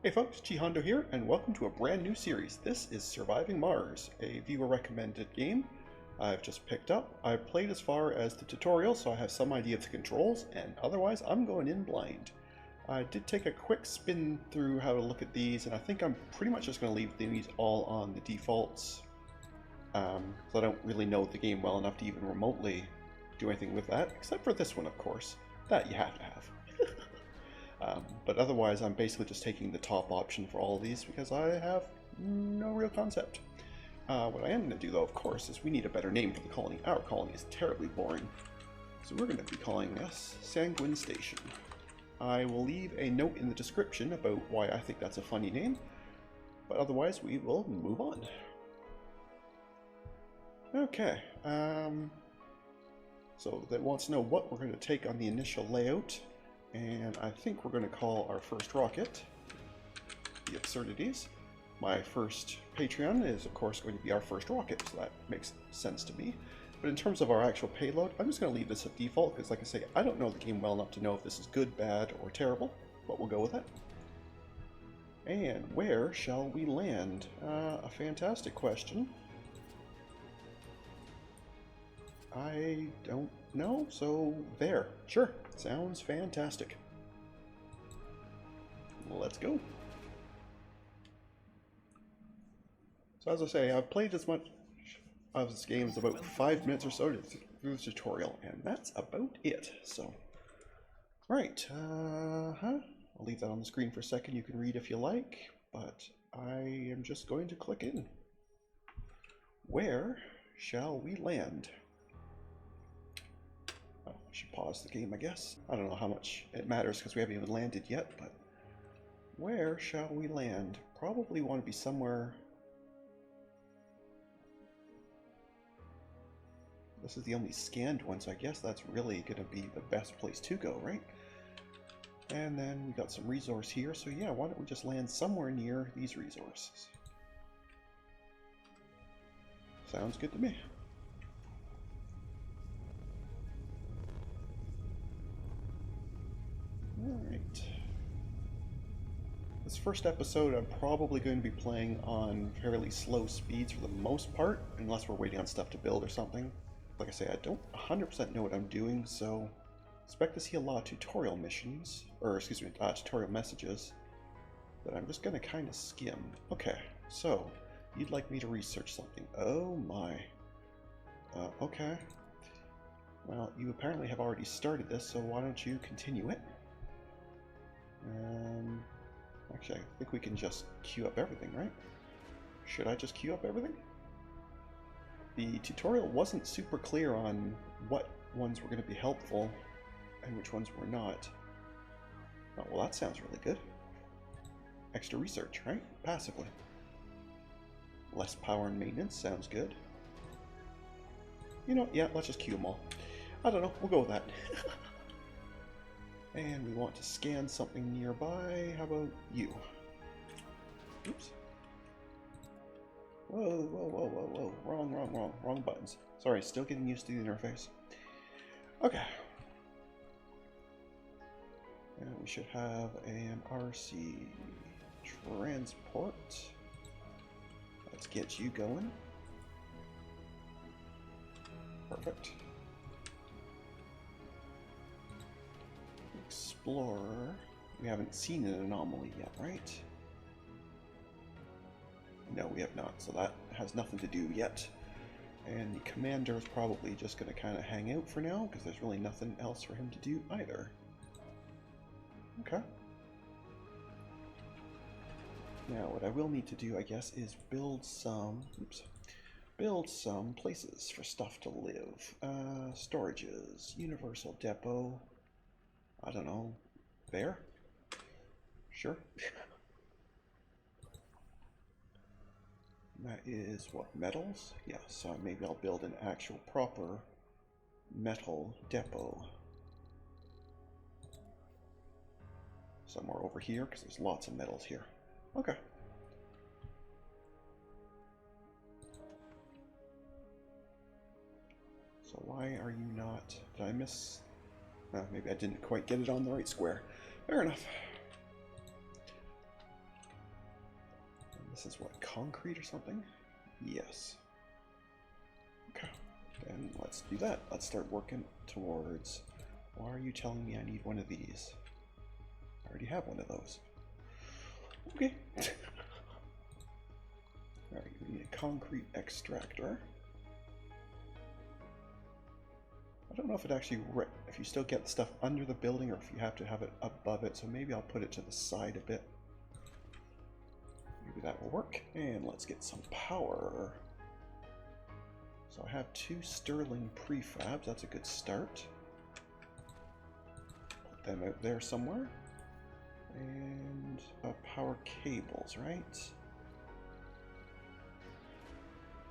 Hey folks, GHondo here, and welcome to a brand new series. This is Surviving Mars, a viewer recommended game I've just picked up. I've played as far as the tutorial, so I have some idea of the controls, and otherwise I'm going in blind. I did take a quick spin through how to look at these, and I think I'm pretty much just going to leave these all on the defaults, because I don't really know the game well enough to even remotely do anything with that, except for this one, of course. That you have to have. But otherwise, I'm basically just taking the top option for all of these because I have no real concept. What I am going to do, though, of course, is we need a better name for the colony. Our colony is terribly boring. So we're going to be calling this Sanguine Station. I will leave a note in the description about why I think that's a funny name. But otherwise, we will move on. Okay. So that wants to know what we're going to take on the initial layout. And I think we're going to call our first rocket the Absurdities. My first Patreon is, of course, going to be our first rocket, so that makes sense to me. But in terms of our actual payload, I'm just going to leave this at default, because like I say, I don't know the game well enough to know if this is good, bad, or terrible, but we'll go with it. And where shall we land? A fantastic question. I don't know, so there. Sure, sounds fantastic. Let's go. So as I say, I've played as much of this game as about 5 minutes or so through the tutorial, and that's about it. So, right, I'll leave that on the screen for a second. You can read if you like, but I am just going to click in. Where shall we land? I should pause the game, I guess. I don't know how much it matters because we haven't even landed yet, but where shall we land? Probably want to be somewhere. This is the only scanned one, so I guess that's really going to be the best place to go, right? And then we got some resource here, so yeah, why don't we just land somewhere near these resources? Sounds good to me. Alright. This first episode I'm probably going to be playing on fairly slow speeds for the most part, unless we're waiting on stuff to build or something. Like I say, I don't 100% know what I'm doing, so expect to see a lot of tutorial missions, or excuse me, tutorial messages that I'm just going to kind of skim. Okay, so you'd like me to research something. Oh my. Okay. Well, you apparently have already started this, so why don't you continue it? Actually, I think we can just queue up everything, right? Should I just queue up everything? The tutorial wasn't super clear on what ones were going to be helpful and which ones were not. Oh, well, that sounds really good. Extra research, right? Passively. Less power and maintenance sounds good. You know, yeah, let's just queue them all. I don't know, we'll go with that. And we want to scan something nearby. How about you? Oops. Whoa, whoa, whoa, whoa, whoa. Wrong buttons. Sorry, still getting used to the interface. Okay. And we should have an RC transport. Let's get you going. Perfect. Explorer. We haven't seen an anomaly yet, right? No, we have not, so that has nothing to do yet. And the commander is probably just going to kind of hang out for now, because there's really nothing else for him to do either. Okay. Now, what I will need to do, I guess, is build some places for stuff to live. Storages, universal depot. I don't know. There? Sure. That is what, metals? Yeah, so maybe I'll build an actual proper metal depot. Somewhere over here, because there's lots of metals here. Okay. So why are you not... Did I miss... maybe I didn't quite get it on the right square. Fair enough. This is what, concrete or something? Yes. Okay, then let's do that. Let's start working towards... Why are you telling me I need one of these? I already have one of those. Okay. Alright, we need a concrete extractor. I don't know if it actually, if you still get the stuff under the building or if you have to have it above it, so maybe I'll put it to the side a bit. Maybe that will work. And let's get some power. So I have 2 Sterling prefabs, that's a good start. Put them out there somewhere. And power cables, right?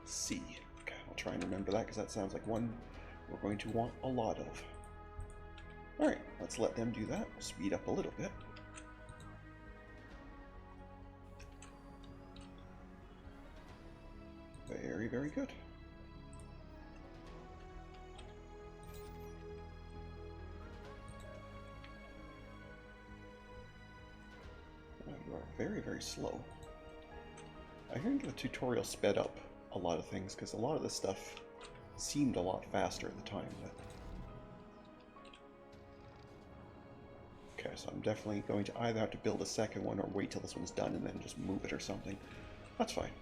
C. Okay, I'll try and remember that because that sounds like one we're going to want a lot of. Alright, let's let them do that. Speed up a little bit. Very, very good. You are very, very slow. I think the tutorial sped up a lot of things because a lot of this stuff seemed a lot faster at the time. But... Okay, so I'm definitely going to either have to build a second one or wait till this one's done and then just move it or something. That's fine.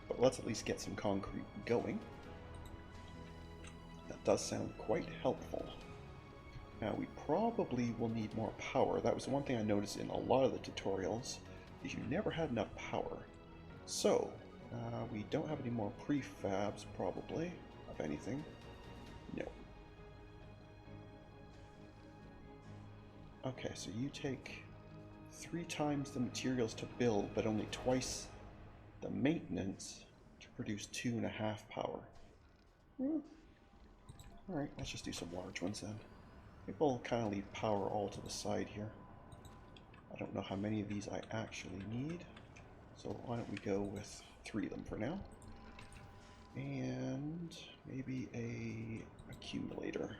But let's at least get some concrete going. That does sound quite helpful. Now we probably will need more power. That was the one thing I noticed in a lot of the tutorials, is you never had enough power. So, we don't have any more prefabs probably, of anything. No. Okay, so you take 3 times the materials to build, but only twice the maintenance to produce 2.5 power. Alright, let's just do some large ones then. I think we'll kind of leave power all to the side here. I don't know how many of these I actually need, so why don't we go with 3 of them for now. And maybe a accumulator.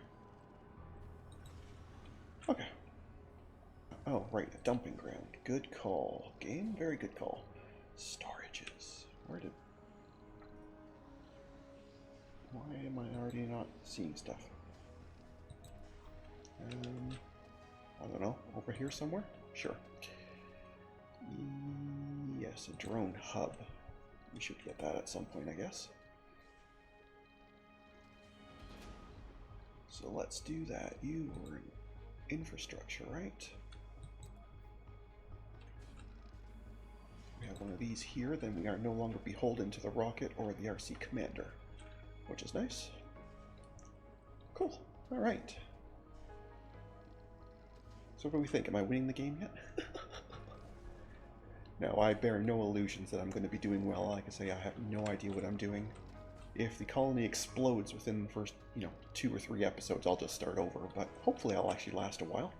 Okay. Oh, right, a dumping ground. Good call, game. Very good call. Storages. Where did... Why am I already not seeing stuff? I don't know. Over here somewhere? Sure. Yes, a drone hub. We should get that at some point, I guess. So let's do that. You were in infrastructure, right? We have one of these here, then we are no longer beholden to the rocket or the RC commander, which is nice. Cool. All right. So what do we think? Am I winning the game yet? No, I bear no illusions that I'm going to be doing well. Like I say, I have no idea what I'm doing. If the colony explodes within the first, 2 or 3 episodes, I'll just start over. But hopefully I'll actually last a while.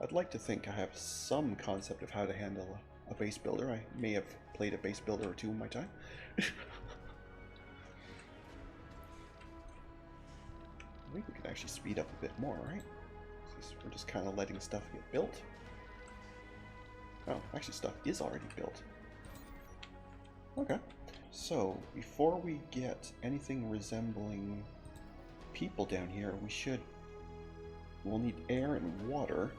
I'd like to think I have some concept of how to handle a base builder. I may have played a base builder or 2 in my time. I think we can actually speed up a bit more, right? We're just kind of letting stuff get built. Oh, actually stuff is already built. Okay. So, before we get anything resembling people down here, we'll need air and water.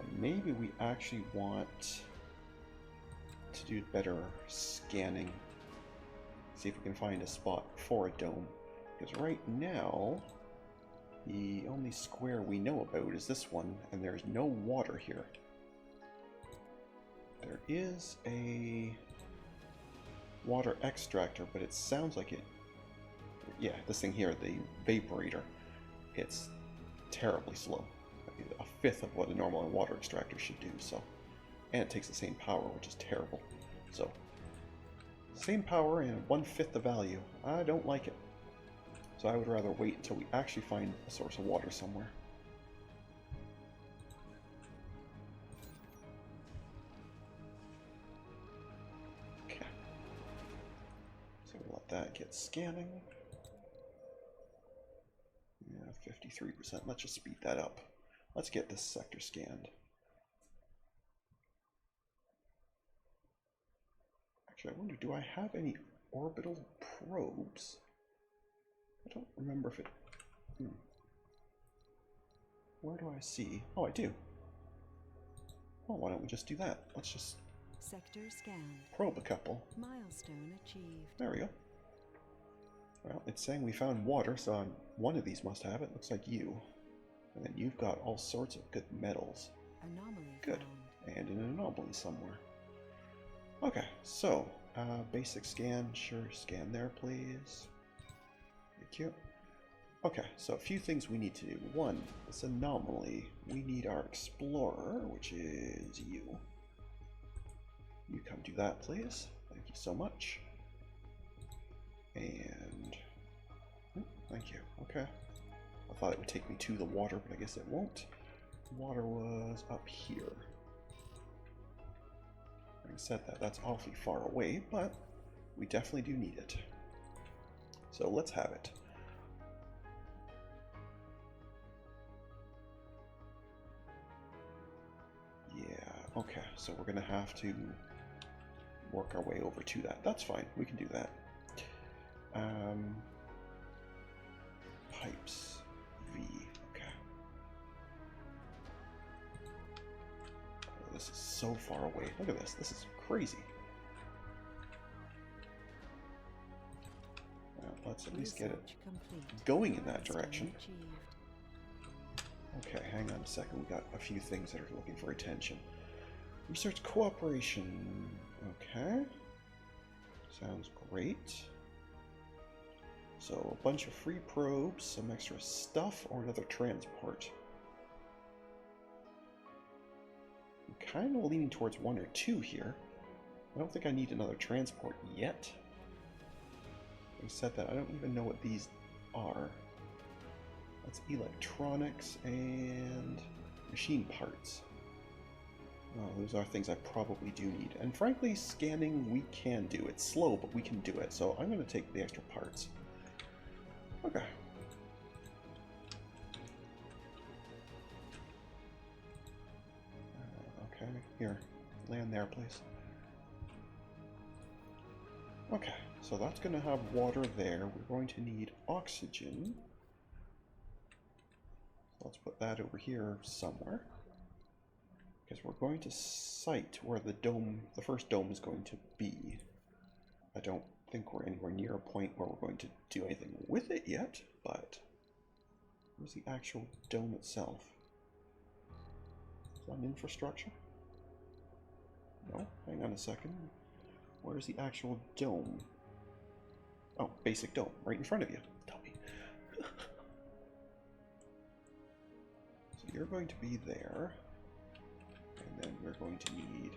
And maybe we actually want to do better scanning. See if we can find a spot for a dome. Because right now, the only square we know about is this one, and there's no water here. There is a water extractor, but it sounds like it... Yeah, this thing here, the vaporator, it's terribly slow. A fifth of what a normal water extractor should do, so... And it takes the same power, which is terrible. So, same power and 1/5 the value. I don't like it. So I would rather wait until we actually find a source of water somewhere. Okay. So we'll let that get scanning. Yeah, 53%. Let's just speed that up. Let's get this sector scanned. Actually, I wonder, do I have any orbital probes? I don't remember if it... Where do I see? Oh, I do. Well, why don't we just do that? Let's just sector scanned. Probe a couple. Milestone achieved. There we go. Well, it's saying we found water, so one of these must have it. Looks like you. And then you've got all sorts of good metals. Anomaly good. found. And an anomaly somewhere. Okay, so, basic scan. Sure, scan there, please. Thank you. Okay, so a few things we need to do. One, this anomaly. We need our explorer, which is you. You come do that, please. Thank you so much. And... thank you. Okay. I thought it would take me to the water, but I guess it won't. Water was up here. Having said that, that's awfully far away, but we definitely do need it. So let's have it. Yeah, okay, so we're going to have to work our way over to that. That's fine, we can do that. Pipes, V, okay. Oh, this is so far away. Look at this is crazy. Well, let's at least get it going in that direction. Okay, hang on a second. We got a few things that are looking for attention. Research cooperation. Okay. Sounds great. So, a bunch of free probes, some extra stuff, or another transport. I'm kind of leaning towards one or two here. I don't think I need another transport yet. Having said that, I don't even know what these are. That's electronics and machine parts. Oh, those are things I probably do need. And frankly, scanning we can do. It's slow, but we can do it. So I'm going to take the extra parts. Okay. Okay, here. Land there, please. Okay, so that's going to have water there. We're going to need oxygen. Let's put that over here somewhere, because we're going to site where the first dome is going to be. I don't think we're anywhere near a point where we're going to do anything with it yet, but where's the actual dome itself? Is that an infrastructure? No, hang on a second. Where's the actual dome? Oh, basic dome, right in front of you. Tell me. You're going to be there, and then we're going to need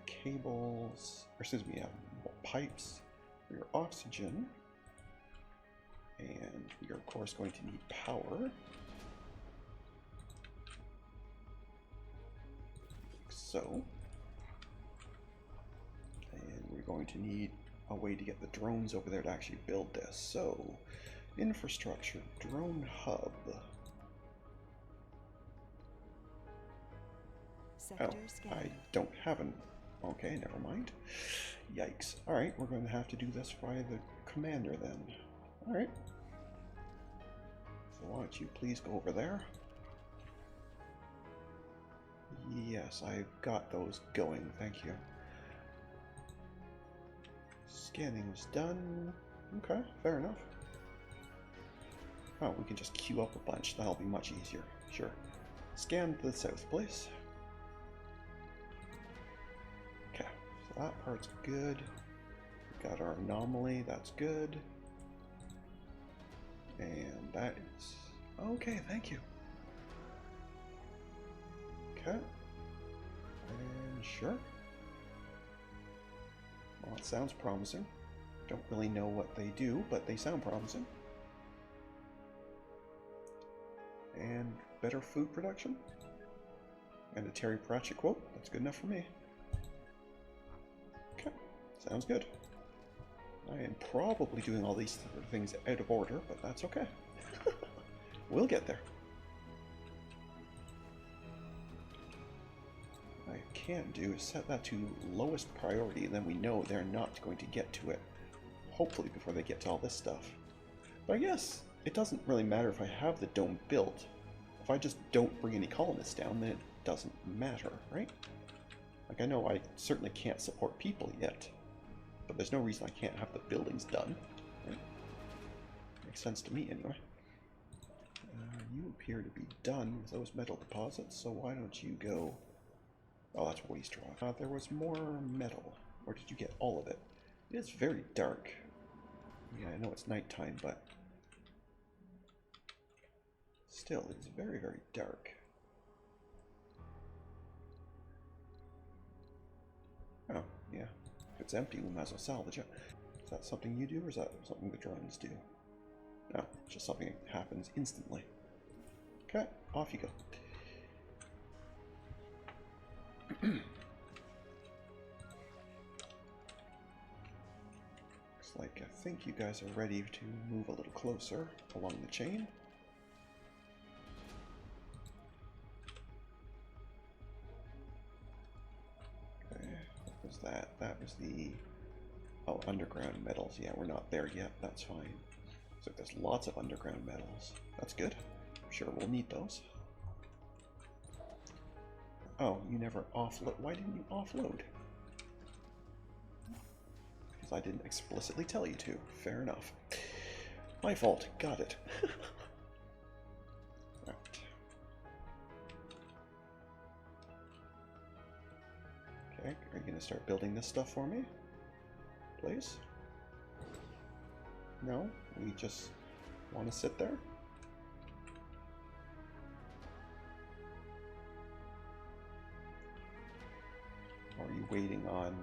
cables, or excuse me, pipes for your oxygen, and we are of course going to need power. Like so. And we're going to need a way to get the drones over there to actually build this. So, infrastructure, drone hub. Oh, I don't have an... Okay, never mind. Yikes. Alright, we're going to have to do this via the commander then. Alright. So why don't you please go over there? Yes, I've got those going, thank you. Scanning is done. Okay, fair enough. Oh, we can just queue up a bunch. That'll be much easier. Sure. Scan to the south, please. That part's good. We got our anomaly, that's good. And that is... Okay, thank you. Okay. And sure. Well, it sounds promising. Don't really know what they do, but they sound promising. And better food production. And a Terry Pratchett quote. That's good enough for me. Okay, sounds good. I am probably doing all these things out of order, but that's okay. We'll get there. I can do is set that to lowest priority, and then we know they're not going to get to it, hopefully before they get to all this stuff. But I guess it doesn't really matter if I have the dome built. If I just don't bring any colonists down, then it doesn't matter, right? Like, I know I certainly can't support people yet, but there's no reason I can't have the buildings done, right? Makes sense to me, anyway. You appear to be done with those metal deposits, so why don't you go... Oh, that's waste rock. There was more metal. Or did you get all of it? It is very dark. Yeah, I know it's nighttime, but... still, it's very, very dark. Oh, yeah. If it's empty, we might as well salvage it. Is that something you do, or is that something the drones do? No, it's just something that happens instantly. Okay, off you go. Looks like I think you guys are ready to move a little closer along the chain. Okay, what was that? That was the... oh, underground metals. Yeah, we're not there yet. That's fine. So there's lots of underground metals. That's good. I'm sure we'll need those. Oh, you never offload. Why didn't you offload? Because I didn't explicitly tell you to. Fair enough. My fault. Got it. Right. Okay, are you going to start building this stuff for me? Please? No? We just want to sit there? Or are you waiting on...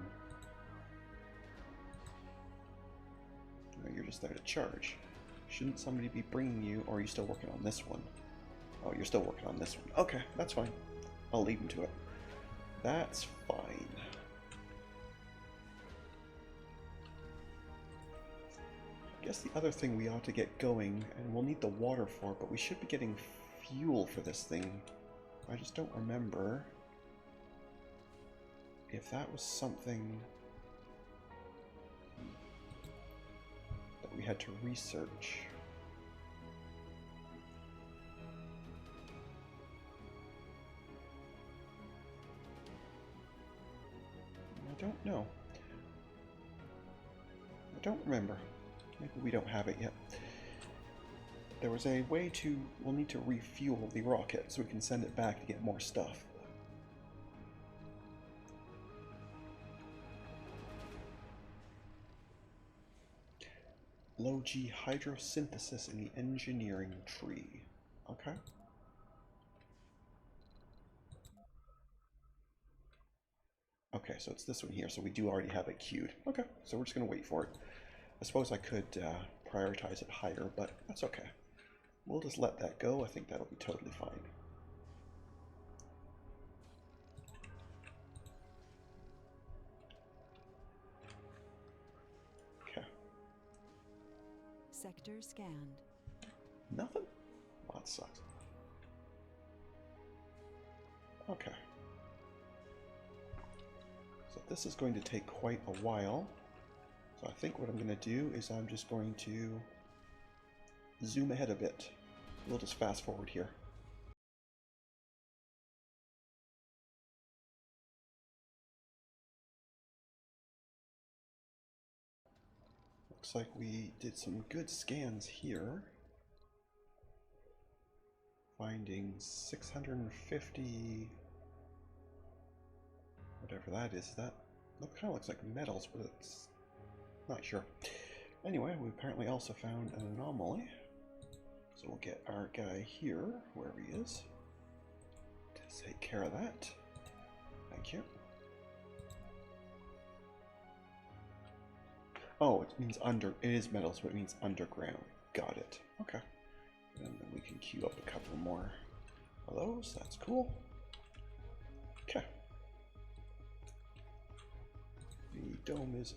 no, you're just there to charge. Shouldn't somebody be bringing you, or are you still working on this one? Oh, you're still working on this one. Okay, that's fine. I'll leave him to it. That's fine. I guess the other thing we ought to get going, and we'll need the water for, but we should be getting fuel for this thing. I just don't remember if that was something that we had to research. I don't know. I don't remember. Maybe we don't have it yet. There was a way to... we'll need to refuel the rocket so we can send it back to get more stuff. Low G hydrosynthesis in the engineering tree. Okay. Okay, so it's this one here, so we do already have it queued. Okay, so we're just going to wait for it. I suppose I could prioritize it higher, but that's okay. We'll just let that go. I think that'll be totally fine. Okay. Sector scanned. Nothing? Well, that sucks. Okay. So this is going to take quite a while. So I think what I'm going to do is I'm just going to zoom ahead a bit. We'll just fast forward here. Looks like we did some good scans here. Finding 650... whatever that is. That kind of looks like metals, but it's not sure. Anyway, we apparently also found an anomaly. So we'll get our guy here, wherever he is, to take care of that. Thank you. Oh, it means under... it is metal, so it means underground. Got it. Okay. And then we can queue up a couple more of those. That's cool. Okay. The dome is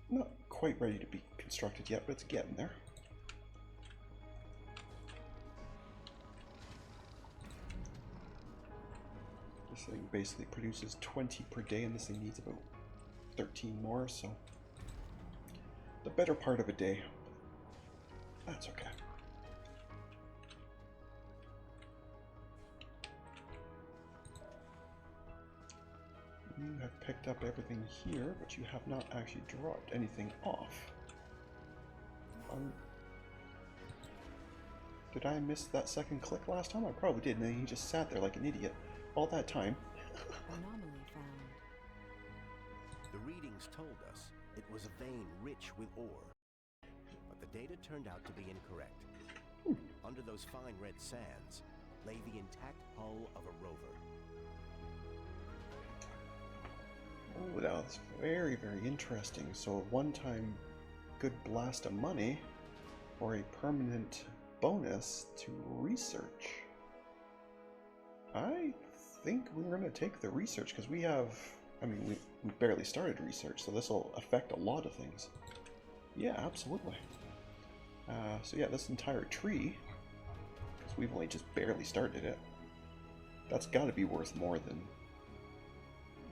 not quite ready to be constructed yet, but it's getting there. This thing basically produces 20 per day, and this thing needs about 13 more, so the better part of a day. That's okay. You have picked up everything here, but you have not actually dropped anything off. Did I miss that second click last time? I probably did, and then he just sat there like an idiot all that time. Anomaly found. The readings told us it was a vein rich with ore, but the data turned out to be incorrect. Under those fine red sands lay the intact hull of a rover. Oh, that's very, very interesting. So a one-time good blast of money or a permanent bonus to research. I think we're going to take the research because we have, I mean, we barely started research, so this will affect a lot of things. Yeah, absolutely. So yeah, this entire tree, because we've only just barely started it, that's got to be worth more than,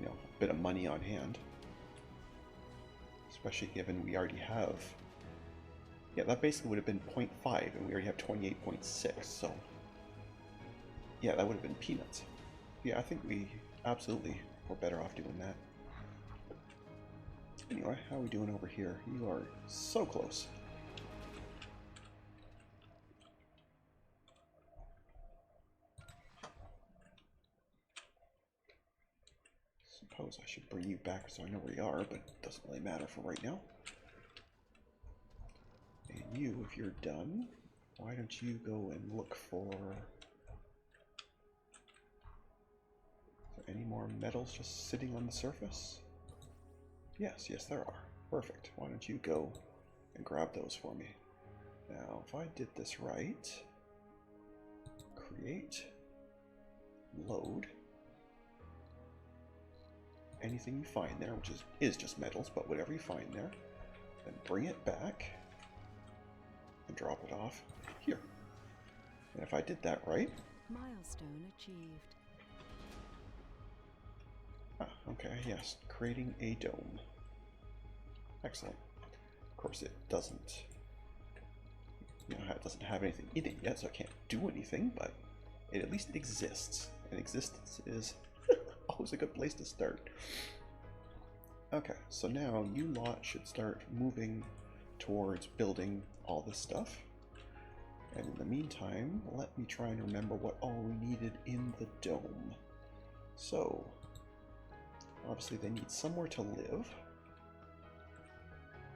you know, a bit of money on hand. Especially given we already have, yeah, that basically would have been 0.5, and we already have 28.6, so yeah, that would have been peanuts. Yeah, I think we absolutely were better off doing that. Anyway, how are we doing over here? You are so close. Suppose I should bring you back so I know where you are, but it doesn't really matter for right now. And you, if you're done, why don't you go and look for... Are there any more metals just sitting on the surface? Yes, yes there are. Perfect. Why don't you go and grab those for me? Now, if I did this right, create, load, anything you find there, which is just metals, but whatever you find there, then bring it back and drop it off here. And if I did that right... Milestone achieved. Ah, okay, yes, creating a dome. Excellent. Of course it doesn't, you know, it doesn't have anything in it yet, so I can't do anything, but it at least exists. And existence is always a good place to start. Okay, so now you lot should start moving towards building all this stuff. And in the meantime, let me try and remember what all we needed in the dome. So, obviously they need somewhere to live.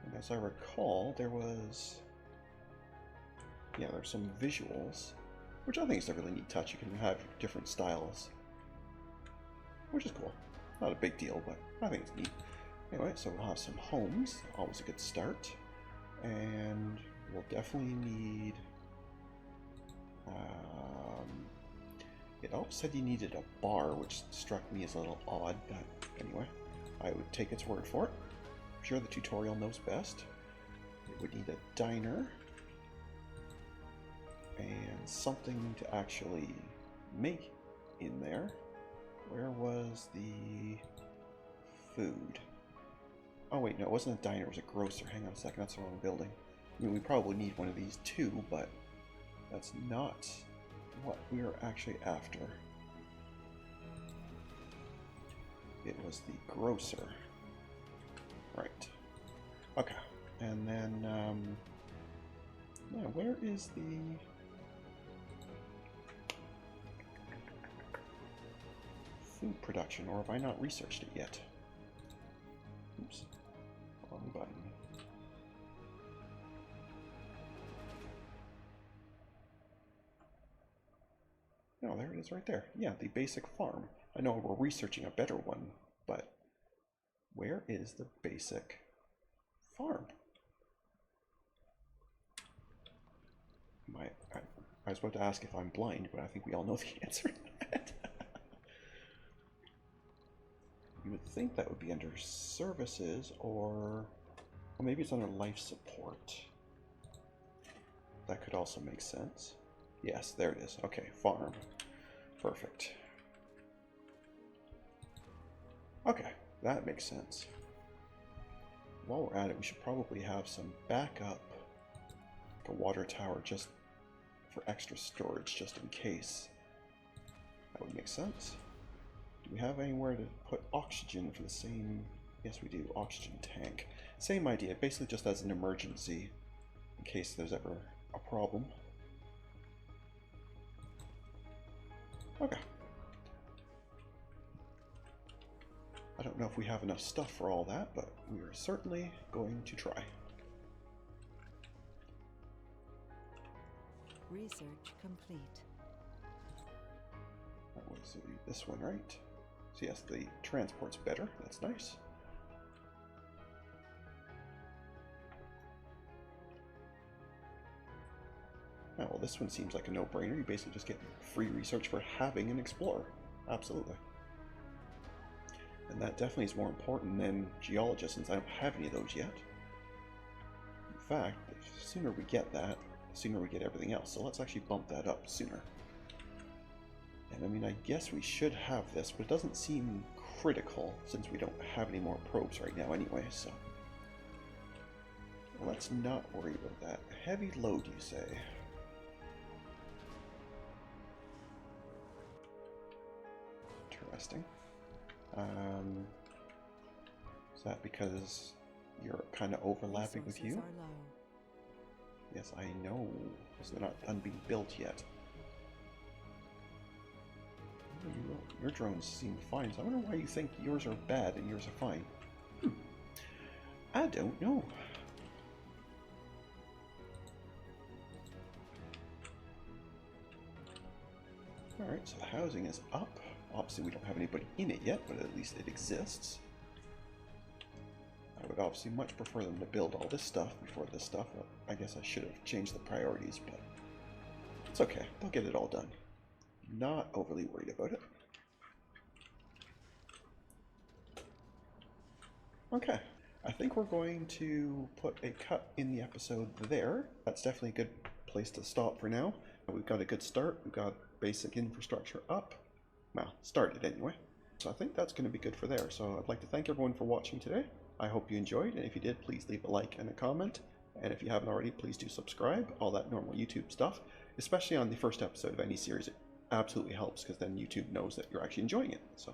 And as I recall, there was... yeah, there's some visuals, which I think is a really neat touch. You can have different styles, which is cool. Not a big deal, but I think it's neat. Anyway, so we'll have some homes, always a good start. And we'll definitely need... it also said you needed a bar, which struck me as a little odd, but anyway, I would take its word for it. I'm sure the tutorial knows best. It would need a diner and something to actually make in there. Where was the food? Oh wait, no, it wasn't a diner, it was a grocer. Hang on a second, that's the wrong building. I mean, we probably need one of these too, but that's not what we are actually after. It was the grocer. Right. Okay. And then, yeah, where is the... food production, or have I not researched it yet? Oops. Wrong button. No, there it is right there. Yeah, the basic farm. I know we're researching a better one, but where is the basic farm? I was about to ask if I'm blind, but I think we all know the answer to that. You would think that would be under services, or well, maybe it's under life support. That could also make sense. Yes, there it is. Okay, farm. Perfect. Okay, that makes sense. While we're at it, we should probably have some backup, like a water tower, just for extra storage, just in case. That would make sense. Do we have anywhere to put oxygen for the same... Yes, we do. Oxygen tank. Same idea, basically just as an emergency, in case there's ever a problem. Okay. I don't know if we have enough stuff for all that, but we are certainly going to try. Research complete. That was this one, right? So yes, the transport's better. That's nice. Oh, well, this one seems like a no-brainer. You basically just get free research for having an explorer. Absolutely. And that definitely is more important than geologists, since I don't have any of those yet. In fact, the sooner we get that, the sooner we get everything else. So let's actually bump that up sooner. And I mean, I guess we should have this, but it doesn't seem critical since we don't have any more probes right now anyway, so... Let's not worry about that. Heavy load, you say? Interesting. Is that because you're kind of overlapping with you? Resources are low. Yes, I know. Because they're not done being built yet. Your drones seem fine, so I wonder why you think yours are bad and yours are fine. I don't know. Alright, so the housing is up. Obviously we don't have anybody in it yet, but at least it exists. I would obviously much prefer them to build all this stuff before this stuff. Well, I guess I should have changed the priorities, but it's okay. They'll get it all done. Not overly worried about it. Okay, I think we're going to put a cut in the episode there. That's definitely a good place to stop for now. We've got a good start. We've got basic infrastructure up. Well, started anyway. So I think that's going to be good for there. So I'd like to thank everyone for watching today. I hope you enjoyed, and if you did, please leave a like and a comment. And if you haven't already, please do subscribe, all that normal YouTube stuff, especially on the first episode of any series. It absolutely helps, because then YouTube knows that you're actually enjoying it. So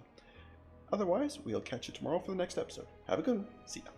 otherwise, we'll catch you tomorrow for the next episode. Have a good one. See ya.